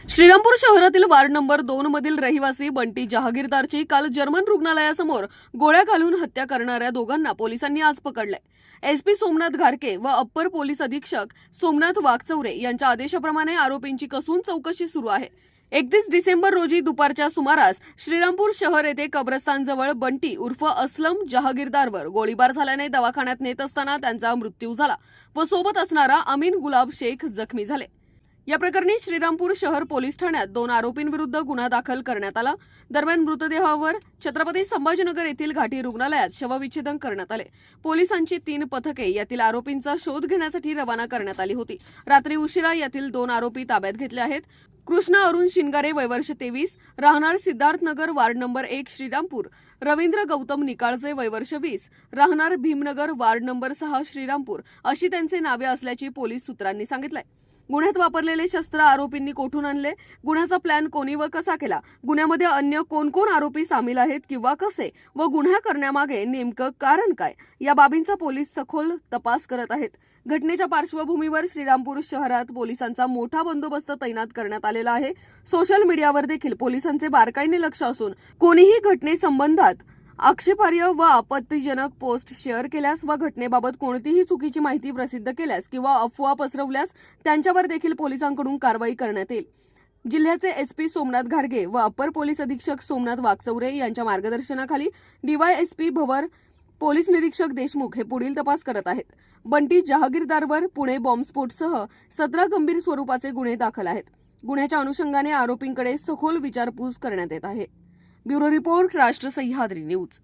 श्रीरामपूर शहरातील ward number 2 मधील रहिवासी बंटी जहागीरदारची काल जर्मन रुग्णालयासमोर गोळ्या घालून हत्या करणाऱ्या दोघांना पोलिसांनी आज पकडले। एसपी सोमनाथ घारके व अप्पर पोलीस अधीक्षक सोमनाथ वागचौरे यांच्या आदेशाप्रमाणे आरोपींची कसून चौकशी सुरू आहे। 31 डिसेंबर रोजी दुपारच्या सुमारास श्रीरामपूर शहर येथे कब्रस्तानजवळ बंटी उर्फ असलम जहागीरदारवर गोळीबार झाल्याने दवाखान्यात नेत असताना त्यांचा मृत्यू झाला व सोबत असणारा अमीन गुलाब शेख जखमी झाले। या प्रकरणी श्रीरामपूर शहर पोलीस ठाण्यात 2 आरोपींविरुद्ध गुन्हा दाखल करण्यात आला। दरम्यान मृतदेहावर छत्रपती संभाजीनगर येथील घाटी रुग्णालयात शवविच्छेदन करण्यात आले। पोलिसांची 3 पथके यातील आरोपींचा शोध घेण्यासाठी रवाना करण्यात आली होती। रात्री उशिरा यातील 2 आरोपी ताब्यात घेतले आहेत। कृष्णा अरुण शिंगारे वय वर्ष 23 राहणार सिद्धार्थनगर वार्ड नंबर 1 श्रीरामपूर, रवींद्र गौतम निकाळजे वय वर्ष 20 राहणार भीमनगर वार्ड नंबर 6 श्रीरामपूर अशी त्यांचे नावे असल्याची पोलीस सूत्रांनी सांगितले। गुन्ह्यात वापरलेले शस्त्र आरोपींनी कोठून आणले, गुन्ह्याचा प्लॅन कोणी व कसा केला, गुन्ह्यामध्ये अन्य कोण आरोपी सामील आहेत किंवा कसे व गुन्हा करण्यामागे नेमकं कारण काय या बाबींचा पोलीस सखोल तपास करत आहेत। घटनेच्या पार्श्वभूमीवर श्रीरामपूर शहरात पोलिसांचा मोठा बंदोबस्त तैनात करण्यात आलेला आहे। सोशल मीडियावर देखील पोलिसांचे बारकाईने लक्ष असून कोणीही घटनेसंबंधात आक्षेपार्ह व आपत्तीजनक पोस्ट शेअर केल्यास व घटनेबाबत कोणतीही चुकीची माहिती प्रसिद्ध केल्यास किंवा अफवा पसरवल्यास त्यांच्यावर देखील पोलिसांकडून कारवाई करण्यात येईल। जिल्ह्याचे एसपी सोमनाथ घारगे व अप्पर पोलीस अधीक्षक सोमनाथ वागचौरे यांच्या मार्गदर्शनाखाली डीवायएसपी भवर, पोलीस निरीक्षक देशमुख हे पुढील तपास करत आहेत। बंटी जहागीरदारवर पुणे बॉम्बस्फोटसह 17 गंभीर स्वरूपाचे गुन्हे दाखल आहेत। गुन्ह्याच्या अनुषंगाने आरोपींकडे सखोल विचारपूस करण्यात येत आहे। ब्युरो रिपोर्ट, राष्ट्र सह्याद्री न्यूज।